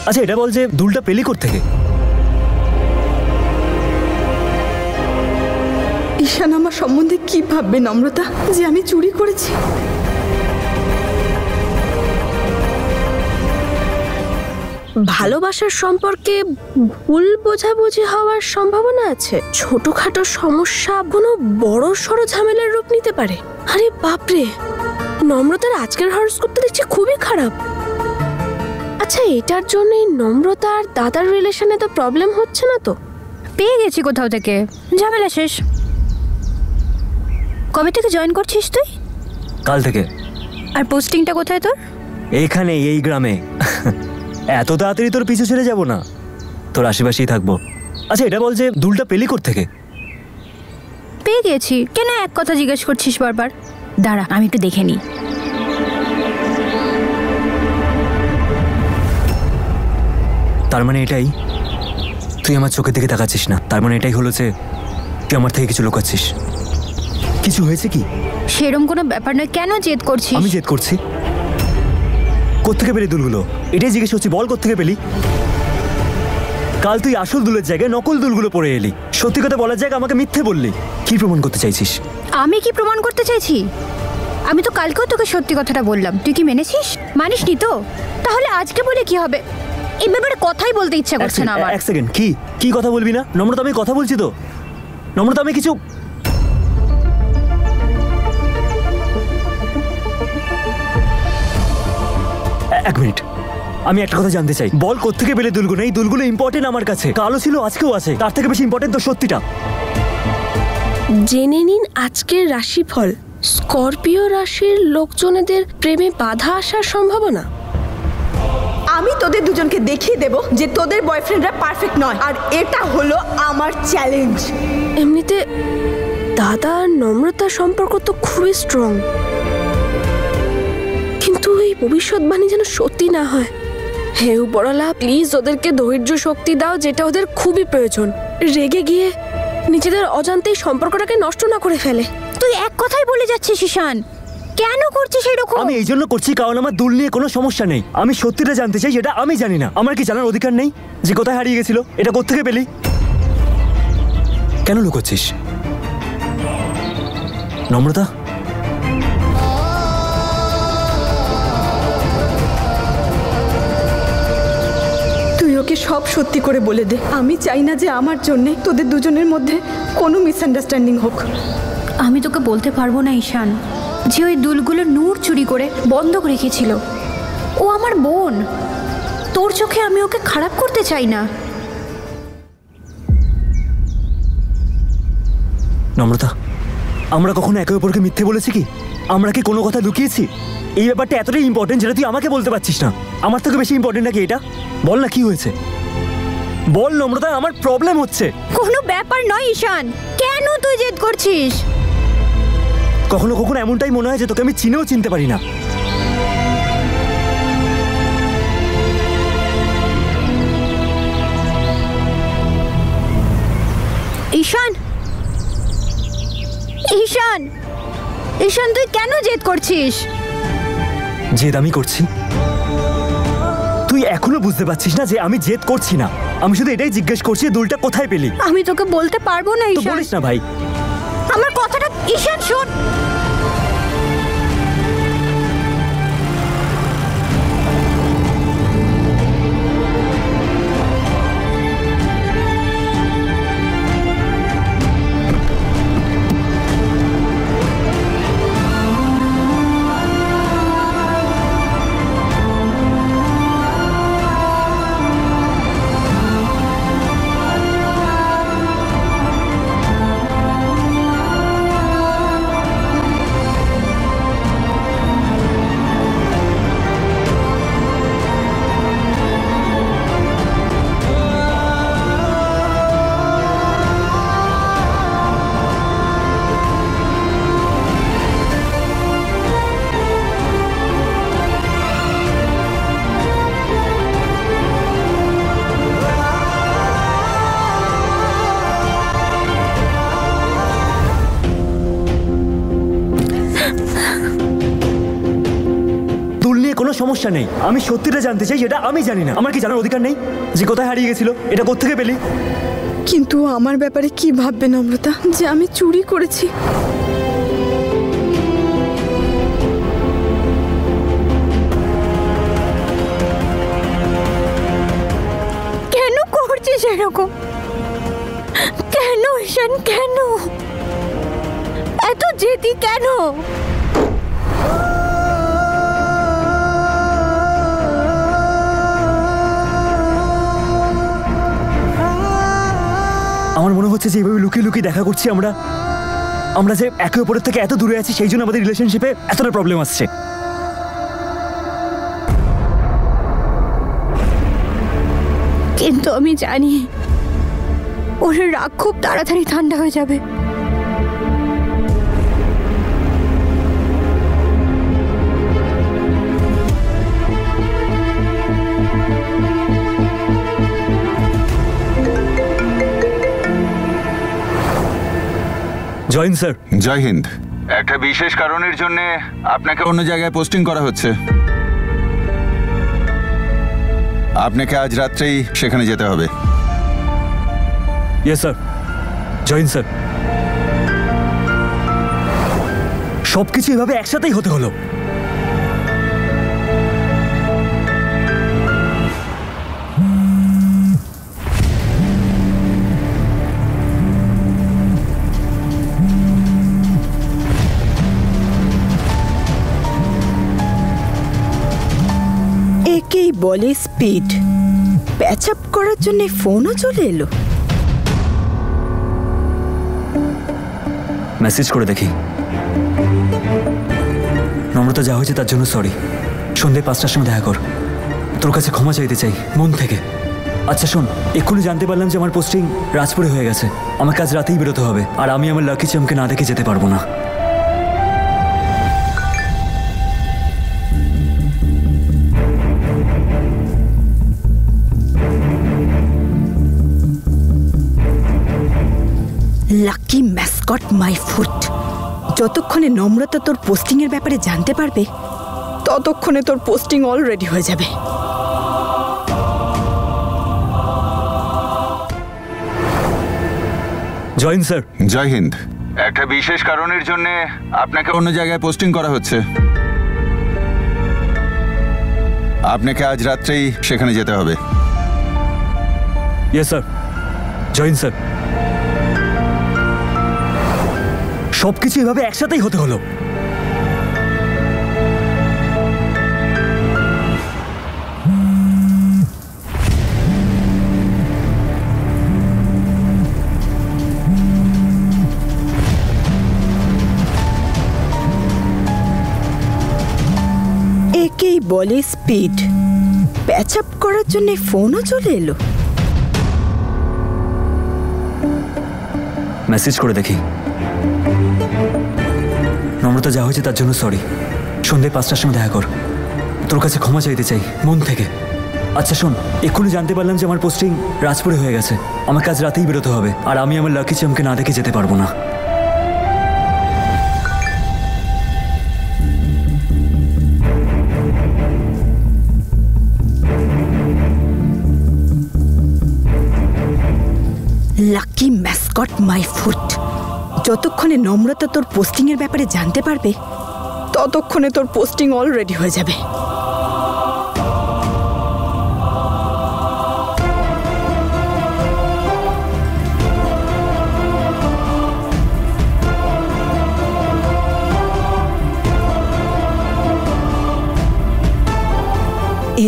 আচ্ছা এটা বল যে দুলটা পেলি কোত্থেকে? ঈশান আমার সম্বন্ধে কি ভাববে নম্রতা, যে আমি চুরি করেছি? ভালোবাসার সম্পর্কে ভুল বোঝাবুঝি হওয়ার সম্ভাবনা আছে। ছোটখাটো সমস্যা কোনো বড় সড় ঝামেলার রূপ নিতে পারে। আরে বাপরে, নম্রতার আজকের হরস্কোপটা দেখছি খুবই খারাপ। আচ্ছা এটার জন্যই নম্রতা আর দাদার রিলেশনে তো প্রবলেম হচ্ছে না তো? পেয়ে গেছি কোথাও থেকে, ঝামেলা শেষ। কবে থেকে জয়েন করছিস তুই? কাল থেকে। আর পোস্টিংটা কোথায় তোর? এইখানে, এই গ্রামে। এত তাড়াতাড়ি তোর পিছু ছেড়ে যাব না, তোর আশেপাশেই থাকবো। আচ্ছা এটা বল যে দুলটা পেলি কোত্থেকে? পেয়ে গেছি। কেন এক কথা জিজ্ঞেস করছিস বারবার? দাঁড়া আমি একটু দেখে নিই। তার মানে এটাই, তুই আমার চোখের দিকে তাকাচ্ছিস না। তার মানে এটাই হলো যে তুই আমার থেকে কিছু লুকাচ্ছিস। কিছু হয়েছে কি? সেরকম কোনো ব্যাপার নয়, কেন জেদ করছিস? আমি জেদ করছি? কোত্থেকে পেলি দুলগুলো? এটাই জিজ্ঞেস করছি, বল কোত্থেকে পেলি? কাল তুই আসল দুলের জায়গায় নকল দুলগুলো পরে এলি। সত্যি কথা বলার জায়গায় আমাকে মিথ্যে বললি। কি প্রমাণ করতে চাইছিস? আমি কি প্রমাণ করতে চাইছি? আমি তো কালকেও তোকে সত্যি কথাটা বললাম, তুই কি মেনেছিস? মানিসনি তো? তাহলে আজকে বলে কি হবে? এই ব্যাপারে কথাই বলতে ইচ্ছা করছে না আমার। এক সেকেন্ড, কি কথা বলবি না? নম্রতা আমি কথা বলছি তো। নম্রতা আমি কিছু, এক মিনিট, আমি একটা কথা জানতে চাই। বল কোত্থেকে পেলে দুলগুলো? এই দুলগুলো ইম্পর্টেন্ট আমার কাছে। কালও ছিল, আজকেও আছে। তার থেকে বেশি ইম্পর্টেন্ট তো সত্যিটা। জেনে নিন আজকের রাশিফল। স্করপিও রাশির লোকজনেদের প্রেমে বাধা আসার সম্ভাবনা। আমি তোদের দুজনকে দেখিয়ে দেব যে তোদের বয়ফ্রেন্ডরা পারফেক্ট নয়, আর এটা হলো আমার চ্যালেঞ্জ। এমনিতে দাদা আর নম্রতার সম্পর্ক তো খুবই স্ট্রং, কিন্তু এই ভবিষ্যৎবাণী যেন সত্যি না হয়। হে উপরওয়ালা, প্লিজ ওদেরকে ধৈর্য শক্তি দাও, যেটা ওদের খুবই প্রয়োজন। রেগে গিয়ে নিজেদের অজান্তেই সম্পর্কটাকে নষ্ট না করে ফেলে। তুই এক কথাই বলে যাচ্ছিস ঈশান, কেন করছিস এরকম? আমি এই জন্য করছি কারণ আমার দুল নিয়ে কোনো সমস্যা নেই। আমি সত্যিটা জানতে চাই, যেটা আমি জানি না। আমার কি জানার অধিকার নেই যে কোথায় হারিয়ে গেছিল? এটা কোত্থেকে পেলি? কেন লুকোচ্ছিস নম্রতা? তুই ওকে সব সত্যি করে বলে দে। আমি চাই না যে আমার জন্যে তোদের দুজনের মধ্যে কোনো মিসআন্ডারস্ট্যান্ডিং হোক। আমি তোকে বলতে পারবো না ঈশান যে ওই দুলগুলো নূর চুরি করে বন্ধক রেখেছিল। ও আমার বোন, তোর চোখে আমি ওকে খারাপ করতে চাই না। নম্রতা, আমরা কখনো একে অপরকে মিথ্যে বলেছি কি? আমরা কি কোনো কথা লুকিয়েছি? এই ব্যাপারটা এতটাই ইম্পর্টেন্ট যেটা তুই আমাকে বলতে পারছিস না। আমার থেকে বেশি ইম্পর্টেন্ট নাকি এটা? বল না কি হয়েছে, বল নম্রতা, আমার প্রবলেম হচ্ছে। কোনো ব্যাপার নয় ঈশান, কেন তুই জেদ করছিস? কখনো কখনো এমনটাই মনে হয় যে তোকে আমি চিনেও চিনতে পারি না। ঈশান, ঈশান, ঈশান তুই কেন জেদ করছিস? জেদ আমি করছি? তুই এখনো বুঝতে পারছিস না যে আমি জেদ করছি না? আমি শুধু এটাই জিজ্ঞেস করছি দুলটা কোথায় পেলি। আমি তোকে বলতে পারবো না তো ঈশান। বলিস না ভাই, আমার কথাটা ঈশান শোন। কোনো সমস্যা নেই, আমি সত্যিটা জানতে চাই, যেটা আমি জানি না। আমার কি জানার অধিকার নেই যে কোথায় হারিয়ে গেছিল? এটা কোত্থেকে পেলি? কিন্তু আমার ব্যাপারে কি ভাববে নম্রতা যে আমি চুরি করেছি? কেন করছিস এরকম? কেন ঈশান, কেন এত জেদি কেন? আমার মনে হচ্ছে যে এইভাবে লুকিয়ে লুকিয়ে দেখা করছি আমরা আমরা যে একে অপরের থেকে এত দূরে আছি, সেই জন্য আমাদের রিলেশনশিপে এতটা প্রবলেম আসছে। কিন্তু আমি জানি ওর রাগ খুব তাড়াতাড়ি ঠান্ডা হয়ে যাবে। Join sir. জয় হিন্দ। একটা বিশেষ কারণের জন্য আপনাকে অন্য জায়গায় পোস্টিং করা হচ্ছে। আপনাকে আজ রাত্রেই সেখানে যেতে হবে। Yes sir. Join sir. সবকিছু এভাবে একসাথেই হতে হলো। একেই বলে স্পিড। প্যাচ আপ করার জন্য ফোনও চলে এলো। মেসেজ করে দেখি। নম্রতা যা হয়েছে তার জন্য সরি। সন্ধ্যে 5টার সময় দেখা কর। তোর কাছে ক্ষমা চাইতে চাই মন থেকে। আচ্ছা শোন, এক্ষুনি জানতে পারলাম যে আমার পোস্টিং রাজপুরে হয়ে গেছে। আমাকে আজ রাতেই বেরোতে হবে, আর আমি আমার লাকি চামকে না দেখে যেতে পারবো না। Lucky mascot my foot. যতক্ষণে নম্রতা তোর পোস্টিং এর ব্যাপারে জানতে পারবে, ততক্ষণে তোর পোস্টিং অলরেডি হয়ে যাবে। Join sir. জয় হিন্দ। একটা বিশেষ কারণের জন্য আপনাকে অন্য জায়গায় পোস্টিং করা হচ্ছে। আপনাকে আজ রাত্রেই সেখানে যেতে হবে। Yes sir. Join sir. সবকিছু এভাবে একসাথেই হতে হলো। একেই বলে স্পিড। প্যাচ আপ করার জন্য ফোনও চলে এলো। মেসেজ করে দেখি। নম্রতা যা হয়েছে তার জন্য সরি। সন্ধ্যে 5টার সময় দেখা কর। তোর কাছে ক্ষমা চাইতে চাই মন থেকে। আচ্ছা শোন, এক্ষুনি জানতে পারলাম যে আমার পোস্টিং রাজপুরে হয়ে গেছে। আমাকে আজ রাতেই বেরোতে হবে, আর আমি আমার লাকি চামকে না দেখে যেতে পারবো না। Lucky mascot my foot. যতক্ষণে নম্রতা তোর পোস্টিং এর ব্যাপারে জানতে পারবে, ততক্ষণে তোর পোস্টিং অলরেডি হয়ে যাবে।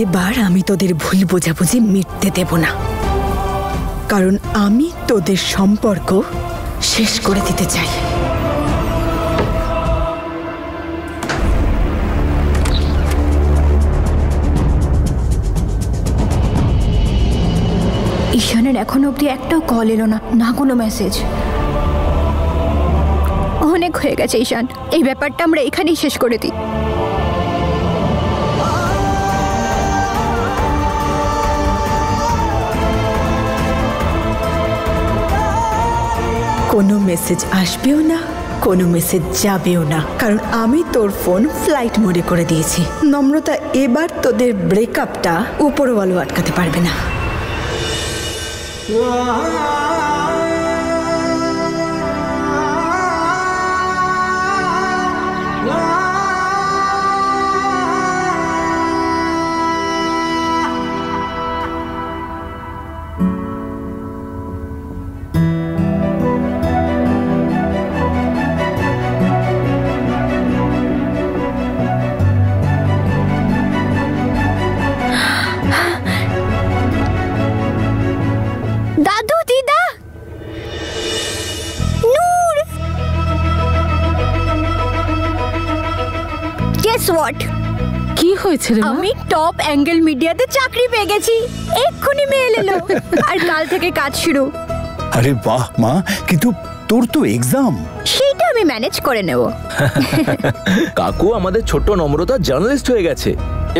এবার আমি তোদের ভুল বোঝাবুঝি মিটতে দেব না, কারণ আমি তোদের সম্পর্ক শেষ করে দিতে চাই। ঈশানের এখনো অবধি একটাও কল এলো না, না কোনো মেসেজ। অনেক হয়ে গেছে ঈশান, এই ব্যাপারটা আমরা এখানেই শেষ করে দিই। কোনো মেসেজ আসবেও না, কোনো মেসেজ যাবেও না, কারণ আমি তোর ফোন ফ্লাইট মোডে করে দিয়েছি। নম্রতা, এবার তোদের ব্রেকআপটা উপরওয়ালা আটকাতে পারবে না। দাদু, দিদা, নূর, গেস হোয়াট? কি হয়েছে রে মা? আমি টপ অ্যাঙ্গেল মিডিয়াতে চাকরি পেয়ে গেছি। এক্ষুনি মেল এলো আর কাল থেকে কাজ শুরু। আরে বাহ মা, কিন্তু তোর তো এক্সাম। সেইটা আমি ম্যানেজ করে নেব। কাকু, আমাদের ছোট্ট নম্রতা জার্নালিস্ট হয়ে গেছে।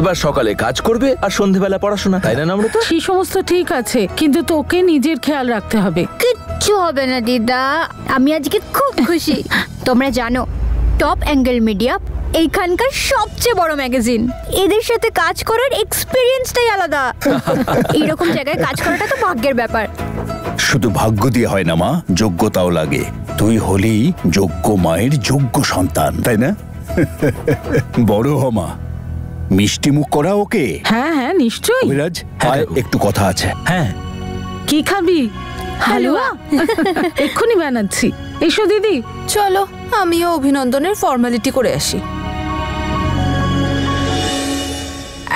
এবার সকালে কাজ করবে আর সন্ধেবেলা পড়াশোনা, তাই না নম্রতা? সেই সমস্ত ঠিক আছে, কিন্তু তোকে নিজের খেয়াল রাখতে হবে। কিচ্ছু হবে না দিদা, আমি আজকে খুব খুশি। তোমরা জানো টপ অ্যাঙ্গেল মিডিয়া এইখানকার সবচেয়ে বড় ম্যাগাজিন। এদের সাথে কাজ করার এক্সপিরিয়েন্সটাই আলাদা। এইরকম জায়গায় কাজ করাটা তো ভাগ্যের ব্যাপার। শুধু ভাগ্য দিয়ে হয় না মা, যোগ্যতাও লাগে। তুই হলি যোগ্য মায়ের যোগ্য সন্তান, তাই না? বড় হ মা, মিষ্টি মুখ করা ওকে। হ্যাঁ হ্যাঁ নিশ্চয়ই। অভিরাজ, হ্যাঁ, একটু কথা আছে। হ্যাঁ। কি খাবি? হালুয়া? এক্ষুনি বানাচ্ছি। এসো দিদি। চলো আমিও অভিনন্দনের ফর্মালিটি করে আসি।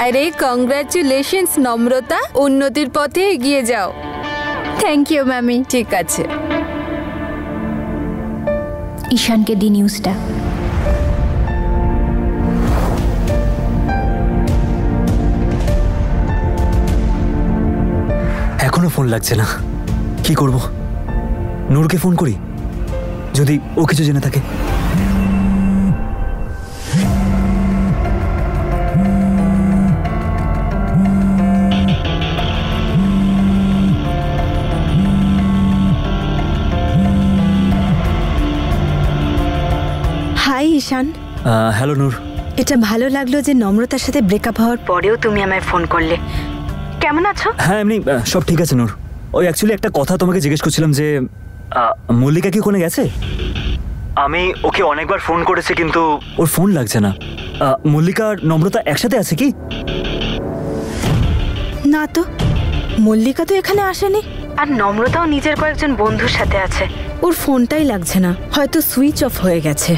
আরে কংগ্রাচুলেশনস নম্রতা, উন্নতির পথে এগিয়ে যাও। Thank you mommy. ঠিক আছে। ঈশানকে দি নিউজটা। এখনো ফোন লাগছে না, কি করব? নূরকে ফোন করি, যদি ও কিছু জেনে থাকে। হাই ঈশান। হ্যালো নূর। এটা ভালো লাগলো যে নম্রতার সাথে ব্রেকআপ হওয়ার পরেও তুমি আমায় ফোন করলে। কেমন আছো? হ্যাঁ এমনি সব ঠিক আছে নূর। ওই অ্যাকচুয়ালি একটা কথা তোমাকে জিজ্ঞেস করছিলাম যে মল্লিকা কি ওখানে গেছে? আমি ওকে অনেকবার ফোন করেছি কিন্তু ওর ফোন লাগছে না। মল্লিকা আর নম্রতা একসাথে আছে কি? না তো, মল্লিকা তো এখানে আসেনি, আর নম্রতাও নিজের কয়েকজন বন্ধুর সাথে আছে। ওর ফোনটাই লাগছে না, হয়তো সুইচ অফ হয়ে গেছে।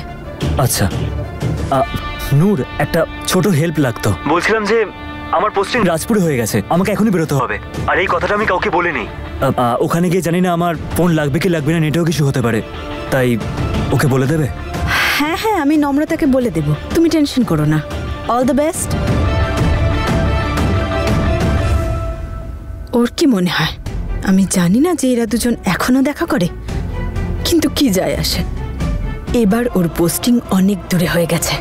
আচ্ছা নূর, একটা ছোট হেল্প লাগতো। বলছিলাম যে আমার পোস্টিং রাজপুরে হয়ে গেছে, আমাকে এখনই বেরোতে হবে। আর এই কথাটা আমি কাউকে বলিনি। ওখানে গিয়ে জানি না আমার ফোন লাগবে কি লাগবে না, নেটেও কিছু হতে পারে, তাই ওকে বলে দেবে? হ্যাঁ হ্যাঁ, আমি নম্রতাকে বলে দেব, তুমি টেনশন করো না। All the best. ওর কি মনে হয় আমি জানি না যে এরা দুজন এখনো দেখা করে? কিন্তু কি যায় আসে, এবার ওর পোস্টিং অনেক দূরে হয়ে গেছে।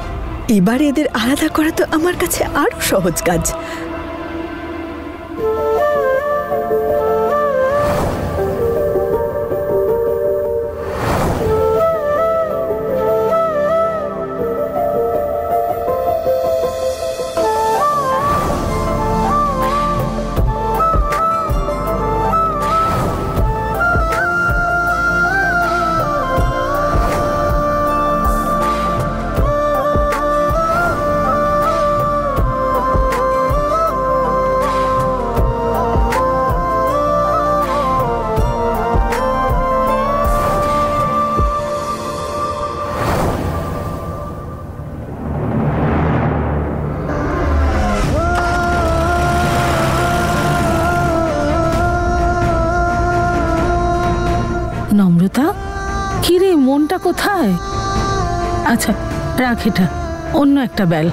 এবার এদের আলাদা করা তো আমার কাছে আরো সহজ কাজ। নম্রতা, কি রে, মনটা কোথায়? আচ্ছা রাখ, এটা অন্য একটা বেল।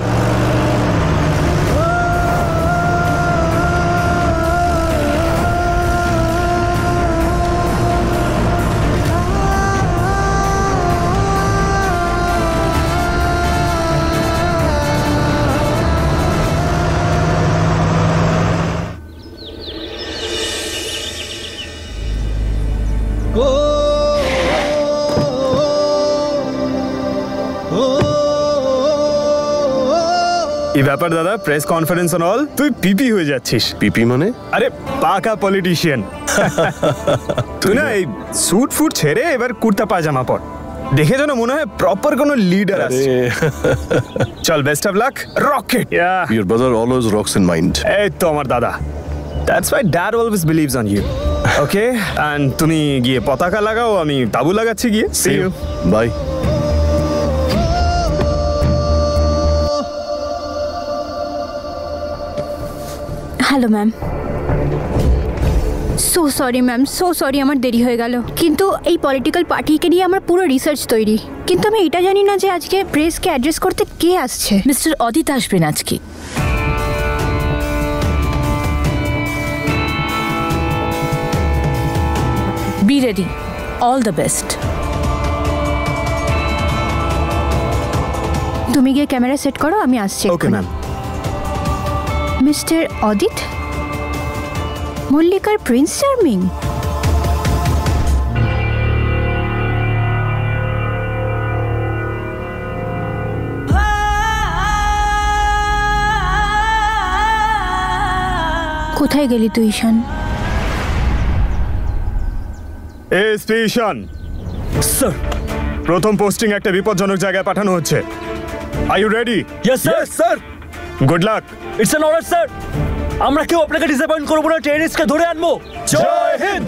এই ব্যাপার দাদা, প্রেস কনফারেন্স অন অল, তুই পিপি হয়ে যাচ্ছিস। পিপি মানে? আরে পাকা পলিটিশিয়ান। তুই না এই স্যুট ফুট ছেড়ে এবার কুর্তা পায়জামা পর, দেখে যেন মনে হয় প্রপার কোনো লিডার আছে। চল, best of luck, rocket. Your brother always rocks in mind. এই তো আমার দাদা, that's why dad always believes on you. Okay, and তুমি গিয়ে পতাকা লাগাও, আমি তাবু লাগাচ্ছি গিয়ে। See you, bye. Hello ma'am. So sorry ma'am, so sorry, আমার দেরি হয়ে গেল। কিন্তু এই পলিটিক্যাল পার্টিকে নিয়ে আমার পুরো রিসার্চ তৈরি, কিন্তু আমি এটা জানি না যে আজকে প্রেসকে অ্যাড্রেস করতে কে আসছে। মিস্টার অদিত আসবেন আজকে। Be ready, all the best. তুমি গিয়ে ক্যামেরা সেট করো, আমি আসছি। Okay ma'am. মিস্টার অদিত, মল্লিকার প্রিন্স চার্মিং। কোথায় গেলি তুই ঈশান? এসপি ঈশান স্যার, প্রথম পোস্টিং একটা বিপজ্জনক জায়গায় পাঠানো হচ্ছে। Are you ready? Yes sir. Sir, good luck. It's an order sir. আমরা কেউ আপনাকে ডিসঅ্যাপয়েন্ট করবো না, টেররিস্টকে ধরে আনবো। জয় হিন্দ।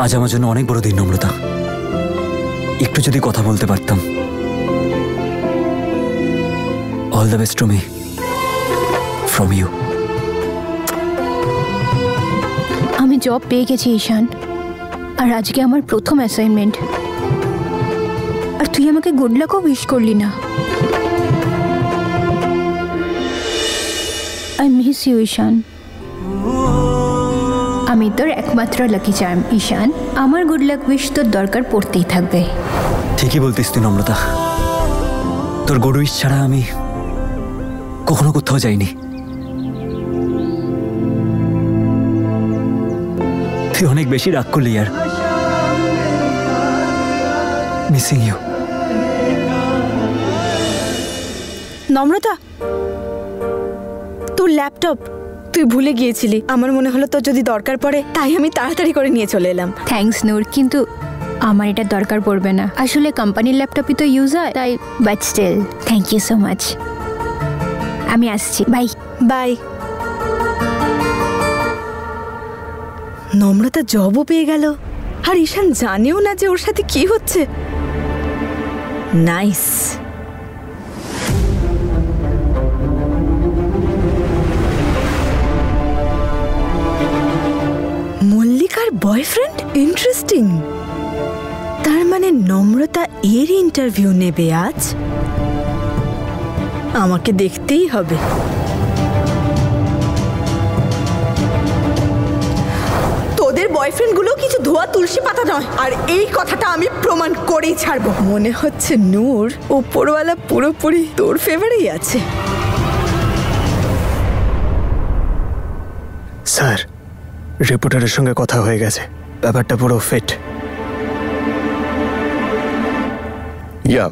আজ আমার জন্য অনেক বড় দিন নম্রতা, একটু যদি কথা বলতে পারতাম। All the best to me from you. আমি জব পেয়ে গেছি ঈশান, আর আজকে আমার প্রথম অ্যাসাইনমেন্ট, আর তুই আমাকে গুড লাকও উইশ করলি না। আই মিস ইউ ঈশান। আমি তোর একমাত্র লাকি চার্ম ঈশান, আমার গুড লাক উইশ তোর দরকার পড়তেই থাকবে। ঠিকই বলতিস তুই নম্রতা, তোর গুড উইশ ছাড়া আমি কখনো কোথাও যাইনি। তুই অনেক বেশি রাগ করলি আর মিসিং ইউ। নম্রতা, তোর ল্যাপটপ তুই ভুলে গিয়েছিলি। আমার মনে হলো তোর যদি দরকার পড়ে, তাই আমি তাড়াতাড়ি করে নিয়ে চলে এলাম। থ্যাঙ্কস নূর, কিন্তু আমার এটা দরকার পড়বে না। আসলে কোম্পানির ল্যাপটপই তো ইউজ হয়, তাই। But still thank you so much. আমি আসছি, বাই বাই। নম্রতা জবও পেয়ে গেল, আর ঈশান জানেও না যে ওর সাথে কি হচ্ছে। নাইস। মল্লিকার বয়ফ্রেন্ড? ইন্টারেস্টিং। তার মানে নম্রতা এর ইন্টারভিউ নেবে আজ। আমাকে দেখতেই হবে। তোদের বয়ফ্রেন্ডগুলো কিছু ধোয়া তুলসী পাতা নয়, আর এই কথাটা আমি প্রমাণ করেই ছাড়বো। মনে হচ্ছে নূর ওপরওয়ালা পুরোপুরি তোর ফেভারেই আছে। স্যার, রিপোর্টারের সঙ্গে কথা হয়ে গেছে, ব্যাপারটা পুরো ফিট। ইয়া।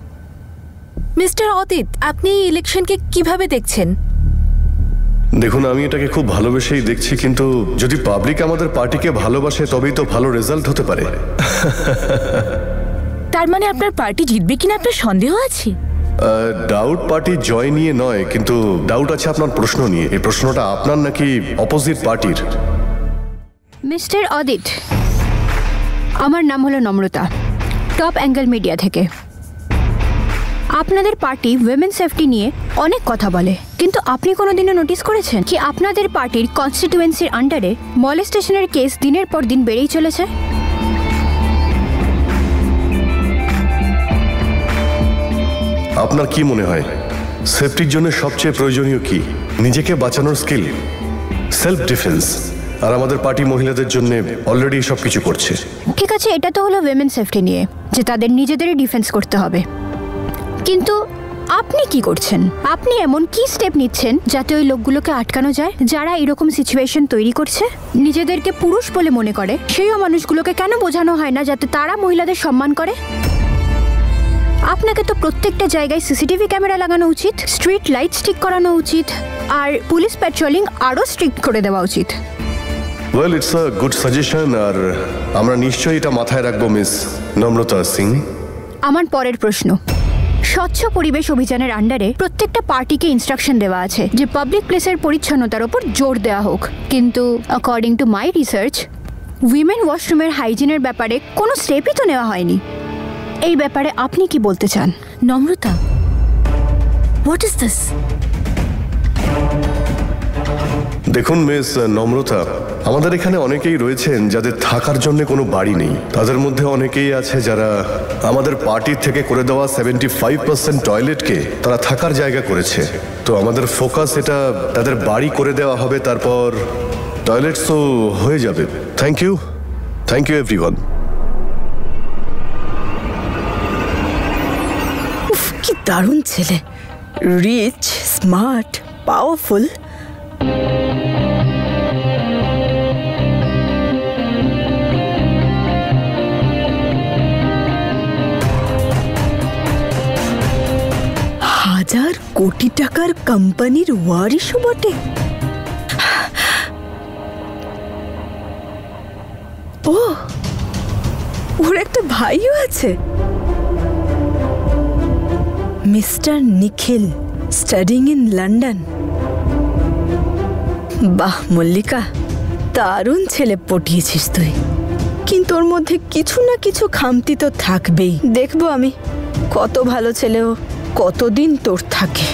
মিস্টার অদিত, আপনি এই ইলেকশনকে কিভাবে দেখছেন? দেখুন, আমি এটাকে খুব ভালোবেসেই দেখছি, কিন্তু যদি পাবলিক আমাদের পার্টিকে ভালোবাসে তবেই তো ভালো রেজাল্ট হতে পারে। তার মানে আপনার পার্টি জিতবে কিনা আপনার সন্দেহ আছে? ডাউট পার্টি জয় নিয়ে নয়, কিন্তু ডাউট আছে আপনার প্রশ্ন নিয়ে। এই প্রশ্নটা আপনার নাকি অপোজিট পার্টির? মিস্টার অদিত, আমার নাম হলো নম্রতা, টপ অ্যাঙ্গেল মিডিয়া থেকে। আপনাদের পার্টি উইমেন সেফটি নিয়ে অনেক কথা বলে, কিন্তু আপনি কোনোদিনও নোটিস করেছেন কি আপনাদের পার্টির কনস্টিটিউয়েন্সির আন্ডারে মলেস্টেশনের কেস দিনের পর দিন বেড়েই চলেছে? আপনার কি মনে হয় সেফটির জন্য সবচেয়ে প্রয়োজনীয় কি? নিজেকে বাঁচানোর স্কিল, সেলফ ডিফেন্স। আর আমাদের পার্টি মহিলাদের জন্য অলরেডি সব কিছু করছে। ঠিক আছে, এটা তো হলো উইমেন সেফটি নিয়ে, যে তাদের নিজেদেরই ডিফেন্স করতে হবে। কিন্তু আপনি কি করছেন? আপনি এমন কি স্টেপ নিচ্ছেন যাতে ওই লোকগুলোকে আটকানো যায় যারা এরকম সিচুয়েশন তৈরি করছে? নিজেদেরকে পুরুষ বলে মনে করে সেইও মানুষগুলোকে কেন বোঝানো হয় না যাতে তারা মহিলাদের সম্মান করে? আপনাকে তো প্রত্যেকটা জায়গায় সিসিটিভি ক্যামেরা লাগানো উচিত, স্ট্রিট লাইটস ঠিক করানো উচিত, আর পুলিশ প্যাট্রোলিং আরও স্ট্রিক্ট করে দেওয়া উচিত। Well, it's a good suggestion, আর আমরা নিশ্চয়ই এটা মাথায় রাখবো মিস নম্রতা সিং। আমার পরের প্রশ্ন, স্বচ্ছ পরিবেশ অভিযানের আন্ডারে প্রত্যেকটা পার্টিকে ইনস্ট্রাকশন দেওয়া আছে যে পাবলিক প্লেসের পরিচ্ছন্নতার ওপর জোর দেওয়া হোক, কিন্তু according to my research women ওয়াশরুমের হাইজিনের ব্যাপারে কোনো স্টেপই তো নেওয়া হয়নি। এই ব্যাপারে আপনি কি বলতে চান? নম্রতা, হোয়াট ইজ দিস? দেখুন মিস নম্রতা, আমাদের এখানে অনেকেই রয়েছেন যাদের থাকার জন্য কোনো বাড়ি নেই। তাদের মধ্যে অনেকেই আছে যারা আমাদের পার্টির থেকে করে দেওয়া 75% টয়লেটকে তারা থাকার জায়গা করেছে। তো আমাদের ফোকাস এটা তাদের বাড়ি করে দেওয়া হবে, তারপর টয়লেটস তো হয়ে যাবে। Thank you everyone. উফ, কি দারুণ ছেলে, রিচ, স্মার্ট, পাওয়ারফুল। হাজার কোটি টাকার কোম্পানির ওয়ারিশও বটে। ও, ওর একটা ভাইও আছে, mister Nikhil, studying in London. বাহ মল্লিকা, দারুণ ছেলে পটিয়েছিস তুই, কিন্তু ওর মধ্যে কিছু না কিছু খামতি তো থাকবেই। দেখবো আমি কত ভালো ছেলে ও কতদিন তোর থাকে।